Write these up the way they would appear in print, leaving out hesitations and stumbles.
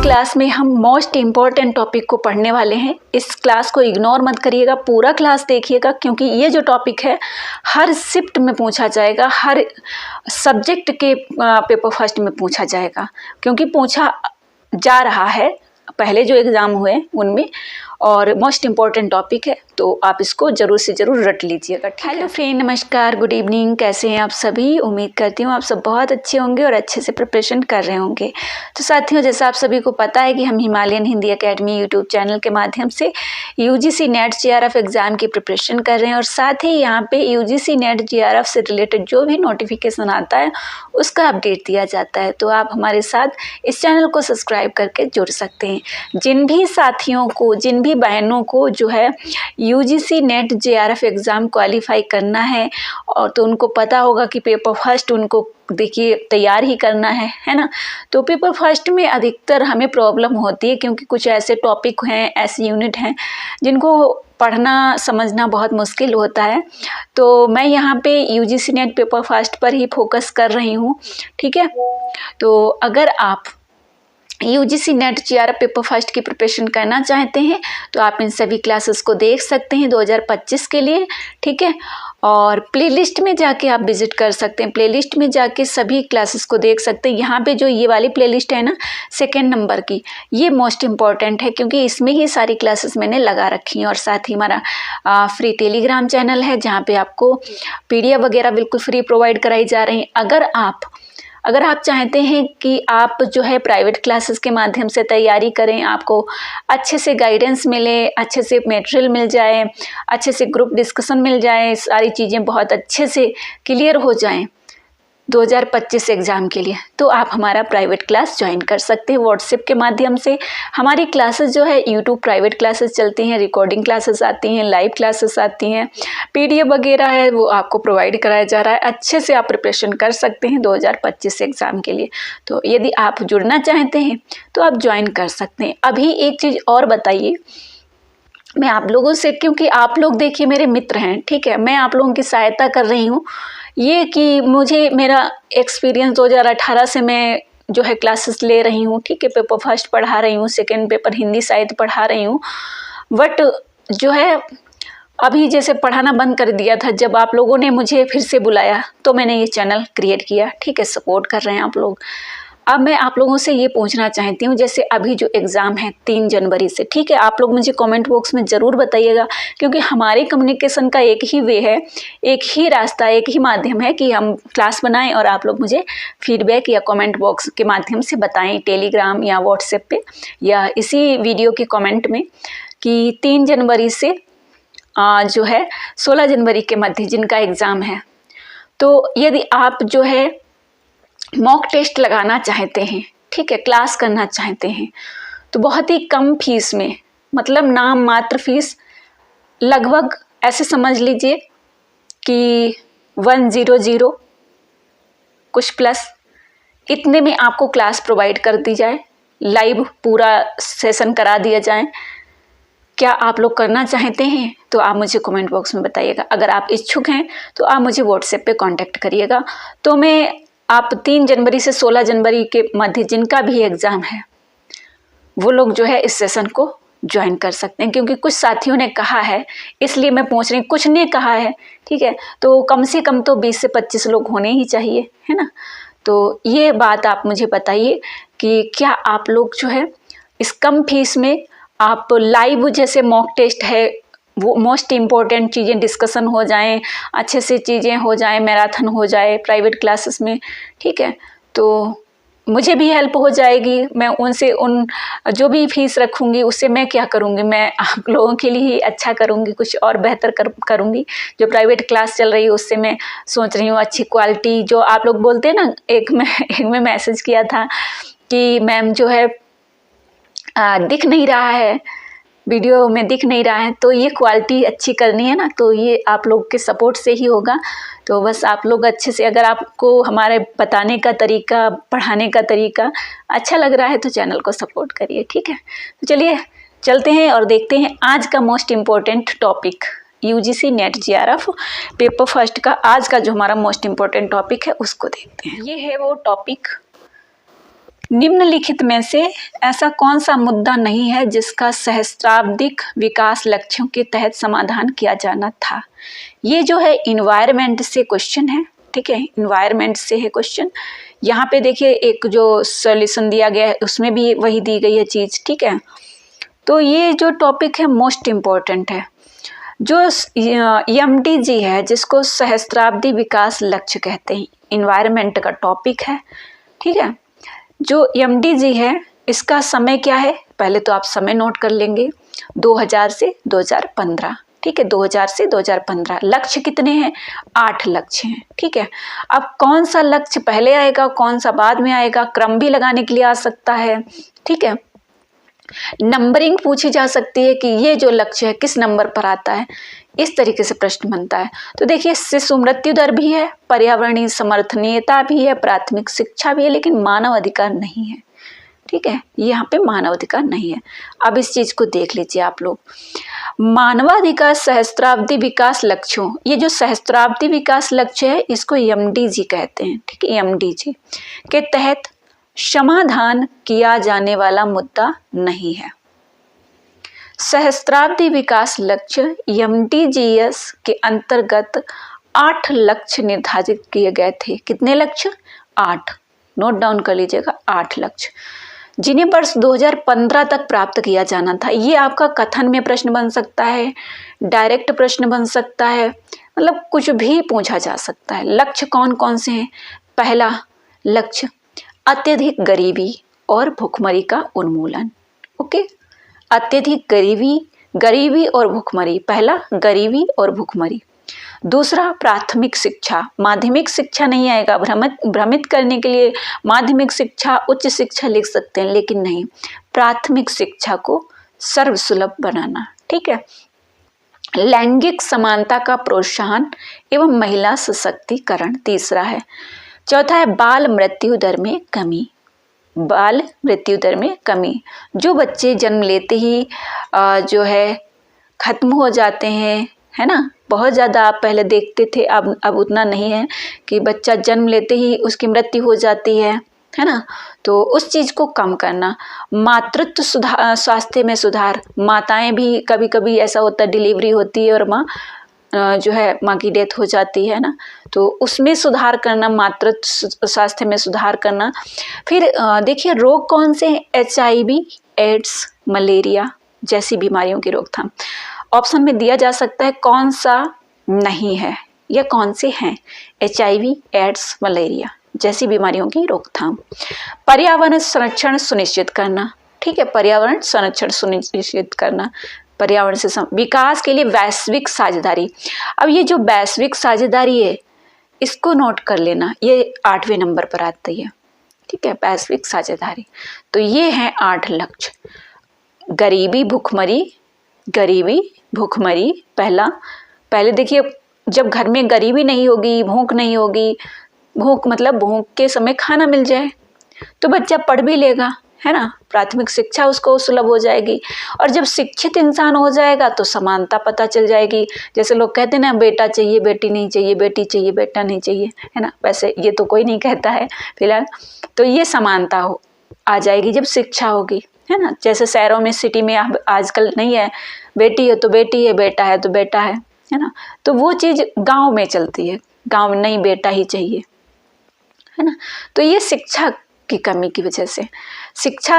Class में हम most important topic को पढ़ने वाले हैं। इस क्लास को इग्नोर मत करिएगा, पूरा क्लास देखिएगा, क्योंकि ये जो टॉपिक है हर शिफ्ट में पूछा जाएगा, हर सब्जेक्ट के पेपर फर्स्ट में पूछा जाएगा, क्योंकि पूछा जा रहा है पहले जो एग्ज़ाम हुए उनमें, और मोस्ट इम्पॉर्टेंट टॉपिक है, तो आप इसको ज़रूर से ज़रूर रट लीजिएगा। हेलो फ्रेंड, नमस्कार, गुड इवनिंग, कैसे हैं आप सभी। उम्मीद करती हूँ आप सब बहुत अच्छे होंगे और अच्छे से प्रिपरेशन कर रहे होंगे। तो साथियों, जैसा आप सभी को पता है कि हम Himalayan Hindi academy YouTube channel के माध्यम से यूजीसी नेट जेआरएफ एग्ज़ाम की प्रिपरेशन कर रहे हैं, और साथ ही यहाँ पे यूजीसी नेट जेआरएफ से रिलेटेड जो भी नोटिफिकेशन आता है उसका अपडेट दिया जाता है। तो आप हमारे साथ इस चैनल को सब्सक्राइब करके जुड़ सकते हैं। जिन भी साथियों को, जिन भी बहनों को जो है UGC net JRF exam qualify करना है, और तो उनको पता होगा कि पेपर फर्स्ट उनको देखिए तैयार ही करना है ना। तो पेपर फर्स्ट में अधिकतर हमें प्रॉब्लम होती है, क्योंकि कुछ ऐसे टॉपिक हैं, ऐसी यूनिट हैं जिनको पढ़ना समझना बहुत मुश्किल होता है। तो मैं यहाँ पे यूजीसी नेट पेपर फर्स्ट पर ही फोकस कर रही हूँ, ठीक है। तो अगर आप UGC net JRF paper first की प्रिपरेशन करना चाहते हैं तो आप इन सभी क्लासेस को देख सकते हैं 2025 के लिए, ठीक है। और प्लेलिस्ट में जाके आप विजिट कर सकते हैं, प्लेलिस्ट में जाके सभी क्लासेस को देख सकते हैं। यहाँ पे जो ये वाली प्लेलिस्ट है ना, सेकेंड नंबर की, ये मोस्ट इम्पॉर्टेंट है, क्योंकि इसमें ही सारी क्लासेस मैंने लगा रखी हैं। और साथ ही हमारा फ्री टेलीग्राम चैनल है, जहाँ पे आपको PDF वगैरह बिल्कुल फ्री प्रोवाइड कराई जा रही हैं। अगर आप चाहते हैं कि आप जो है प्राइवेट क्लासेस के माध्यम से तैयारी करें, आपको अच्छे से गाइडेंस मिले, अच्छे से मटेरियल मिल जाए, अच्छे से ग्रुप डिस्कशन मिल जाए, सारी चीज़ें बहुत अच्छे से क्लियर हो जाएं 2025 एग्ज़ाम के लिए, तो आप हमारा प्राइवेट क्लास ज्वाइन कर सकते हैं व्हाट्सएप के माध्यम से। हमारी क्लासेस जो है यूट्यूब प्राइवेट क्लासेस चलती हैं, रिकॉर्डिंग क्लासेस आती हैं, लाइव क्लासेस आती हैं, PDF वगैरह है वो आपको प्रोवाइड कराया जा रहा है। अच्छे से आप प्रिपरेशन कर सकते हैं 2025 एग्ज़ाम के लिए। तो यदि आप जुड़ना चाहते हैं तो आप ज्वाइन कर सकते हैं। अभी एक चीज़ और बताइए मैं आप लोगों से, क्योंकि आप लोग देखिए मेरे मित्र हैं, ठीक है, मैं आप लोगों की सहायता कर रही हूँ। ये कि मुझे मेरा एक्सपीरियंस 2018 से मैं जो है क्लासेस ले रही हूँ, ठीक है, पेपर फर्स्ट पढ़ा रही हूँ, सेकेंड पेपर हिंदी साहित्य पढ़ा रही हूँ। बट जो है अभी जैसे पढ़ाना बंद कर दिया था, जब आप लोगों ने मुझे फिर से बुलाया तो मैंने ये चैनल क्रिएट किया, ठीक है, सपोर्ट कर रहे हैं आप लोग। अब मैं आप लोगों से ये पूछना चाहती हूँ, जैसे अभी जो एग्ज़ाम है 3 जनवरी से, ठीक है, आप लोग मुझे कमेंट बॉक्स में ज़रूर बताइएगा, क्योंकि हमारे कम्युनिकेशन का एक ही वे है, एक ही रास्ता, एक ही माध्यम है कि हम क्लास बनाएं और आप लोग मुझे फीडबैक या कमेंट बॉक्स के माध्यम से बताएं, टेलीग्राम या व्हाट्सएप पे या इसी वीडियो के कमेंट में, कि 3 जनवरी से जो है 16 जनवरी के मध्य जिनका एग्ज़ाम है, तो यदि आप जो है मॉक टेस्ट लगाना चाहते हैं, ठीक है, क्लास करना चाहते हैं, तो बहुत ही कम फीस में, मतलब नाम मात्र फीस, लगभग ऐसे समझ लीजिए कि 100 कुछ प्लस, इतने में आपको क्लास प्रोवाइड कर दी जाए, लाइव पूरा सेशन करा दिया जाए। क्या आप लोग करना चाहते हैं तो आप मुझे कमेंट बॉक्स में बताइएगा। अगर आप इच्छुक हैं तो आप मुझे व्हाट्सएप पे कांटेक्ट करिएगा। तो मैं आप 3 जनवरी से 16 जनवरी के मध्य जिनका भी एग्ज़ाम है वो लोग जो है इस सेशन को ज्वाइन कर सकते हैं, क्योंकि कुछ साथियों ने कहा है, इसलिए मैं पूछ रही हूँ, कुछ ने कहा है, ठीक है, तो कम से कम तो 20 से 25 लोग होने ही चाहिए, है ना। तो ये बात आप मुझे बताइए कि क्या आप लोग जो है इस कम फीस में आप लाइव, जैसे मॉक टेस्ट है, वो मोस्ट इम्पॉर्टेंट चीज़ें डिस्कशन हो जाएं, अच्छे से चीज़ें हो जाएं, मैराथन हो जाए प्राइवेट क्लासेस में, ठीक है, तो मुझे भी हेल्प हो जाएगी। मैं उनसे उन जो भी फीस रखूँगी उससे मैं क्या करूँगी, मैं आप लोगों के लिए ही अच्छा करूँगी, कुछ और बेहतर करूँगी। जो प्राइवेट क्लास चल रही है उससे मैं सोच रही हूँ अच्छी क्वालिटी, जो आप लोग बोलते हैं ना, एक में मैसेज किया था कि मैम जो है दिख नहीं रहा है, वीडियो में दिख नहीं रहा है, तो ये क्वालिटी अच्छी करनी है ना, तो ये आप लोग के सपोर्ट से ही होगा। तो बस आप लोग अच्छे से, अगर आपको हमारे बताने का तरीका, पढ़ाने का तरीका अच्छा लग रहा है तो चैनल को सपोर्ट करिए, ठीक है। तो चलिए चलते हैं और देखते हैं आज का most important topic, UGC net JRF paper first का आज का जो हमारा मोस्ट इम्पोर्टेंट टॉपिक है उसको देखते हैं। ये है वो टॉपिक निम्नलिखित में से ऐसा कौन सा मुद्दा नहीं है जिसका सहस्त्राब्दिक विकास लक्ष्यों के तहत समाधान किया जाना था। ये जो है इन्वायरमेंट से क्वेश्चन है, ठीक है, इन्वायरमेंट से है क्वेश्चन। यहाँ पे देखिए एक जो सॉल्यूशन दिया गया है उसमें भी वही दी गई है चीज़, ठीक है। तो ये जो टॉपिक है मोस्ट इम्पॉर्टेंट है। जो MDG है जिसको सहस्त्राब्दी विकास लक्ष्य कहते हैं, इन्वायरमेंट का टॉपिक है, ठीक है। जो MDG है इसका समय क्या है, पहले तो आप समय नोट कर लेंगे, 2000 से 2015, ठीक है, 2000 से 2015। लक्ष्य कितने हैं, 8 लक्ष्य हैं, ठीक है। अब कौन सा लक्ष्य पहले आएगा कौन सा बाद में आएगा, क्रम भी लगाने के लिए आ सकता है, ठीक है। नंबरिंग पूछी जा सकती है कि ये जो लक्ष्य है किस नंबर पर आता है, इस तरीके से प्रश्न बनता है। तो देखिए शिशु मृत्यु दर भी है, पर्यावरणीय समर्थनीयता भी है, प्राथमिक शिक्षा भी है, लेकिन मानव अधिकार नहीं है, ठीक है, यहाँ पे मानव अधिकार नहीं है। अब इस चीज को देख लीजिए आप लोग, मानवाधिकार सहस्त्राब्दी विकास लक्ष्यों, ये जो सहस्त्राब्दी विकास लक्ष्य है इसको MDG कहते हैं, ठीक है, MDG के तहत समाधान किया जाने वाला मुद्दा नहीं है। सहस्त्राब्दी विकास लक्ष्य MDGs के अंतर्गत 8 लक्ष्य निर्धारित किए गए थे। कितने लक्ष्य, 8, नोट डाउन कर लीजिएगा, 8 लक्ष्य, जिन्हें वर्ष 2015 तक प्राप्त किया जाना था। ये आपका कथन में प्रश्न बन सकता है, डायरेक्ट प्रश्न बन सकता है, मतलब कुछ भी पूछा जा सकता है। लक्ष्य कौन कौन से हैं, पहला लक्ष्य अत्यधिक गरीबी और भुखमरी का उन्मूलन, ओके, अत्यधिक गरीबी और भुखमरी, पहला गरीबी और भुखमरी। दूसरा प्राथमिक शिक्षा, माध्यमिक शिक्षा नहीं आएगा, भ्रमित करने के लिए माध्यमिक शिक्षा उच्च शिक्षा लिख सकते हैं, लेकिन नहीं, प्राथमिक शिक्षा को सर्वसुलभ बनाना, ठीक है। लैंगिक समानता का प्रोत्साहन एवं महिला सशक्तिकरण तीसरा है। चौथा है बाल मृत्यु दर में कमी, बाल मृत्यु दर में कमी, जो बच्चे जन्म लेते ही जो है खत्म हो जाते हैं, है ना, बहुत ज़्यादा आप पहले देखते थे, अब उतना नहीं है कि बच्चा जन्म लेते ही उसकी मृत्यु हो जाती है ना, तो उस चीज़ को कम करना। मातृत्व सुधार, स्वास्थ्य में सुधार, माताएं भी कभी कभी ऐसा होता है डिलीवरी होती है और माँ जो है माँ की डेथ हो जाती है ना, तो उसमें सुधार करना, मातृत्व स्वास्थ्य में सुधार करना। फिर देखिए रोग कौन से हैं, HIV, एड्स, मलेरिया जैसी बीमारियों की रोकथाम। ऑप्शन में दिया जा सकता है कौन सा नहीं है या कौन से हैं, HIV, एड्स, मलेरिया जैसी बीमारियों की रोकथाम। पर्यावरण संरक्षण सुनिश्चित करना, ठीक है, पर्यावरण संरक्षण सुनिश्चित करना, पर्यावरण से विकास के लिए वैश्विक साझेदारी। अब ये जो वैश्विक साझेदारी है इसको नोट कर लेना, ये 8वें नंबर पर आती है, ठीक है, वैश्विक साझेदारी। तो ये हैं 8 लक्ष्य। गरीबी भुखमरी पहले देखिए, जब घर में गरीबी नहीं होगी, भूख नहीं होगी, भूख मतलब भूख के समय खाना मिल जाए तो बच्चा पढ़ भी लेगा, है ना, प्राथमिक शिक्षा उसको सुलभ हो जाएगी। और जब शिक्षित इंसान हो जाएगा तो समानता पता चल जाएगी। जैसे लोग कहते हैं ना, बेटा चाहिए बेटी नहीं चाहिए, बेटी चाहिए बेटा नहीं चाहिए, है ना, वैसे ये तो कोई नहीं कहता है फिलहाल। तो ये समानता आ जाएगी जब शिक्षा होगी, है ना। जैसे शहरों में, सिटी में आजकल नहीं है, बेटी है तो बेटी है, बेटा है तो बेटा है ना। तो वो चीज़ गाँव में चलती है, गाँव में नहीं, बेटा ही चाहिए, है ना। तो ये शिक्षा की कमी की वजह से, शिक्षा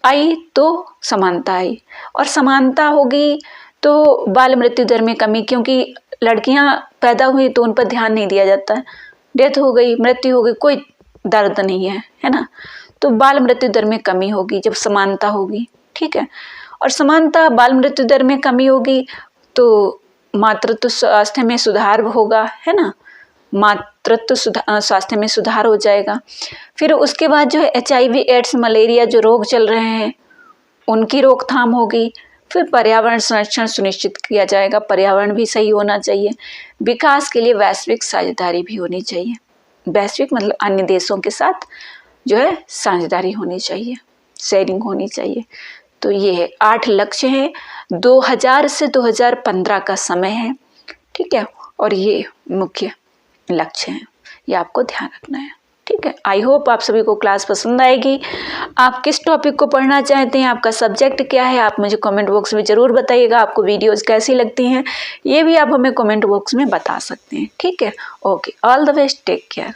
आई तो समानता आई, और समानता होगी तो बाल मृत्यु दर में कमी, क्योंकि लड़कियां पैदा हुई तो उन पर ध्यान नहीं दिया जाता है, डेथ हो गई, मृत्यु हो गई, कोई दर्द नहीं है, है ना। तो बाल मृत्यु दर में कमी होगी जब समानता होगी, ठीक है। और समानता, बाल मृत्यु दर में कमी होगी तो मातृत्व स्वास्थ्य में सुधार होगा, है ना, मातृत्व स्वास्थ्य में सुधार हो जाएगा। फिर उसके बाद जो है HIV, एड्स, मलेरिया जो रोग चल रहे हैं उनकी रोकथाम होगी। फिर पर्यावरण संरक्षण सुनिश्चित किया जाएगा, पर्यावरण भी सही होना चाहिए। विकास के लिए वैश्विक साझेदारी भी होनी चाहिए, वैश्विक मतलब अन्य देशों के साथ जो है साझेदारी होनी चाहिए, शेयरिंग होनी चाहिए। तो ये है 8 लक्ष्य हैं, 2000 से 2015 का समय है, ठीक है, और ये मुख्य लक्ष्य हैं, ये आपको ध्यान रखना है, ठीक। ठीक है। आई होप आप सभी को क्लास पसंद आएगी। आप किस टॉपिक को पढ़ना चाहते हैं, आपका सब्जेक्ट क्या है, आप मुझे कमेंट बॉक्स में ज़रूर बताइएगा। आपको वीडियोस कैसी लगती हैं ये भी आप हमें कमेंट बॉक्स में बता सकते हैं, ठीक है। Okay, all the best, take care.